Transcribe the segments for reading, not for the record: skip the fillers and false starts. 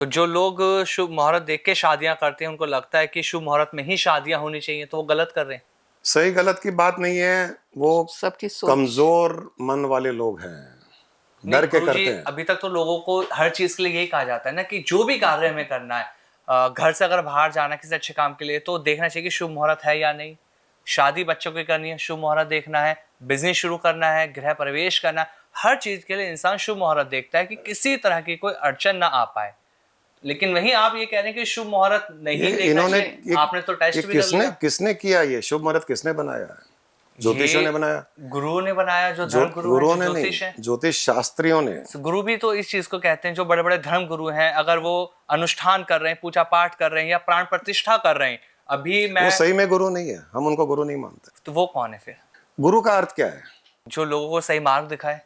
तो जो लोग शुभ मुहूर्त देख के शादियां करते हैं, उनको लगता है कि शुभ मुहूर्त में ही शादियां होनी चाहिए, तो वो गलत कर रहे हैं। सही गलत की बात नहीं है, वो सबकी सोच। कमजोर मन वाले लोग हैं, डर के गुरुजी, करते हैं। अभी तक तो लोगों को हर चीज के लिए यही कहा जाता है ना कि जो भी कार्य हमें करना है, घर से अगर बाहर जाना है किसी अच्छे काम के लिए, तो देखना चाहिए कि शुभ मुहूर्त है या नहीं। शादी बच्चों की करनी है, शुभ मुहूर्त देखना है। बिजनेस शुरू करना है, गृह प्रवेश करना है, हर चीज के लिए इंसान शुभ मुहूर्त देखता है कि किसी तरह की कोई अड़चन ना आ पाए। लेकिन वहीं आप ये कह रहे हैं कि शुभ मुहूर्त नहीं देखना चाहिए। आपने तो टेस्ट भी कर लिया। किसने किया ये शुभ मुहूर्त? किसने बनाया है? ज्योतिषियों ने बनाया, गुरुओं ने बनाया, जो धर्म गुरु गुरुओं हैं, ने ज्योतिष नहीं, है। ज्योतिष शास्त्रियों ने। गुरु भी तो इस चीज को कहते हैं, जो बड़े बड़े धर्म गुरु हैं, अगर वो अनुष्ठान कर रहे हैं, पूजा पाठ कर रहे हैं या प्राण प्रतिष्ठा कर रहे हैं, अभी मैं वो सही में गुरु नहीं है, हम उनको गुरु नहीं मानते। तो वो कौन है फिर? गुरु का अर्थ क्या है? जो लोगों को सही मार्ग दिखाए,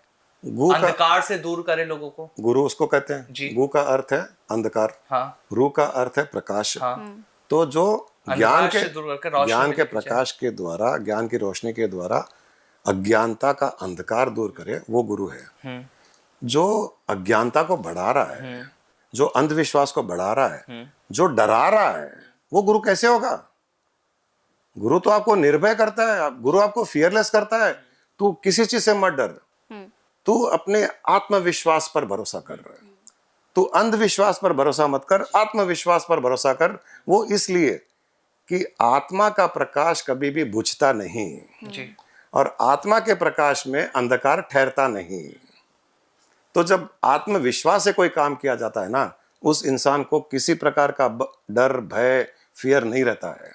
अंधकार से दूर करे लोगों को। गुरु उसको कहते हैं। जी। गु का अर्थ है अंधकार, हाँ रू का अर्थ है प्रकाश। हाँ। तो जो ज्ञान से दूर करके रोशनी ज्ञान में के लेके प्रकाश के द्वारा, ज्ञान की रोशनी के द्वारा अज्ञानता का अंधकार दूर करे, वो गुरु है। जो अज्ञानता को बढ़ा रहा है, जो अंधविश्वास को बढ़ा रहा है, जो डरा रहा है, वो गुरु कैसे होगा? गुरु तो आपको निर्भय करता है, गुरु आपको फियरलेस करता है। तू किसी चीज से मत डर, तू अपने आत्मविश्वास पर भरोसा कर रहा है। तू अंधविश्वास पर भरोसा मत कर, आत्मविश्वास पर भरोसा कर। वो इसलिए कि आत्मा का प्रकाश कभी भी बुझता नहीं जी। और आत्मा के प्रकाश में अंधकार ठहरता नहीं। तो जब आत्मविश्वास से कोई काम किया जाता है ना, उस इंसान को किसी प्रकार का डर, भय, फियर नहीं रहता है।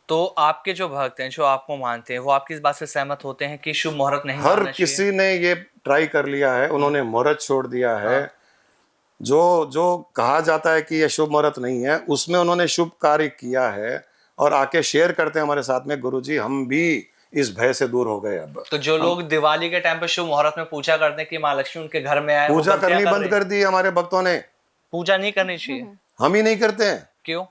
तो आपके जो भक्त हैं, जो आपको मानते हैं, वो आपकी इस बात से सहमत होते हैं कि शुभ मुहूर्त नहीं हर मानना चाहिए? किसी ने ये ट्राई कर लिया है, उन्होंने मुहूर्त छोड़ दिया है। जो जो कहा जाता है कि ये शुभ मुहूर्त नहीं है, उसमें उन्होंने शुभ कार्य किया है और आके शेयर करते हैं हमारे साथ में, गुरुजी हम भी इस भय से दूर हो गए। अब तो जो लोग दिवाली के टाइम पे शुभ मुहूर्त में पूजा करते हैं कि माँ लक्ष्मी उनके घर में आए, पूजा करनी बंद कर दी हमारे भक्तों ने। पूजा नहीं करनी चाहिए। हम ही नहीं करते हैं। क्यों?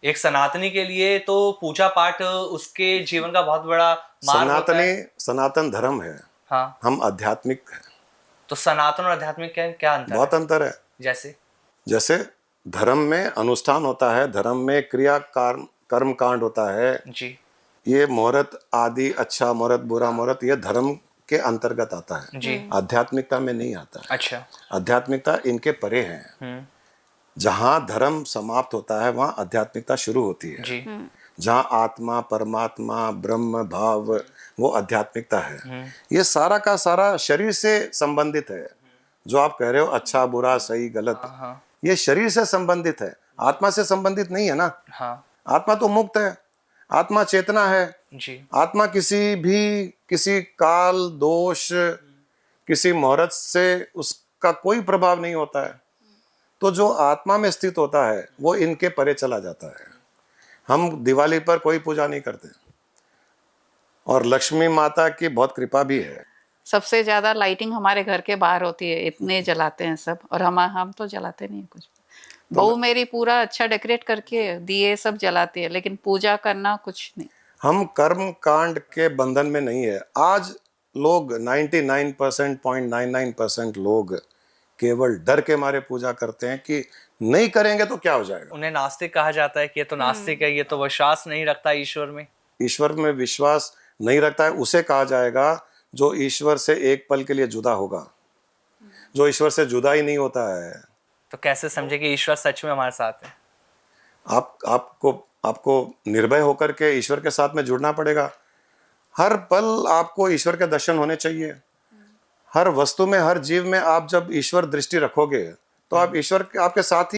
एक सनातनी के लिए तो पूजा पाठ उसके जीवन का बहुत बड़ा मार्ग होता है। सनातन धर्म है। हाँ। हम आध्यात्मिक हैं। तो सनातन और आध्यात्मिक क्या अंतर बहुत है? अंतर है। जैसे धर्म में अनुष्ठान होता है, धर्म में क्रिया कर्म कांड होता है जी। ये मुहूर्त आदि, अच्छा मुहूर्त, बुरा मुहूर्त, ये धर्म के अंतर्गत आता है जी। आध्यात्मिकता में नहीं आता है। अच्छा। आध्यात्मिकता इनके परे है। जहां धर्म समाप्त होता है वहां आध्यात्मिकता शुरू होती है जी। जहां आत्मा, परमात्मा, ब्रह्म भाव, वो आध्यात्मिकता है। ये सारा का सारा शरीर से संबंधित है। जो आप कह रहे हो अच्छा बुरा सही गलत, ये शरीर से संबंधित है, आत्मा से संबंधित नहीं है ना। आत्मा तो मुक्त है, आत्मा चेतना है जी। आत्मा किसी काल दोष, किसी मुहूर्त से उसका कोई प्रभाव नहीं होता है। तो जो आत्मा में स्थित होता है वो इनके परे चला जाता है। हम दिवाली पर कोई पूजा नहीं करते और लक्ष्मी माता की बहुत कृपा भी है। सबसे ज्यादा लाइटिंग हमारे घर के बाहर होती है, इतने जलाते हैं सब, और हम तो जलाते नहीं कुछ। बहू मेरी पूरा अच्छा डेकोरेट करके दिए सब जलाती है, लेकिन पूजा करना कुछ नहीं। हम कर्म कांड के बंधन में नहीं है। आज लोग 99.99% लोग केवल डर के मारे पूजा करते हैं कि नहीं करेंगे तो क्या हो जाएगा। उन्हें नास्तिक कहा जाता है कि ये तो नास्तिक है, ये तो विश्वास नहीं रखता ईश्वर में। ईश्वर में विश्वास नहीं रखता है उसे कहा जाएगा जो ईश्वर से एक पल के लिए जुदा होगा। जो ईश्वर से जुदा ही नहीं होता है, तो कैसे समझे कि ईश्वर सच में हमारे साथ है? आपको निर्भय होकर के ईश्वर के साथ में जुड़ना पड़ेगा। हर पल आपको ईश्वर के दर्शन होने चाहिए। हर वस्तु में, हर जीव में आप जब ईश्वर दृष्टि रखोगे तो आप ईश्वर आपके साथ ही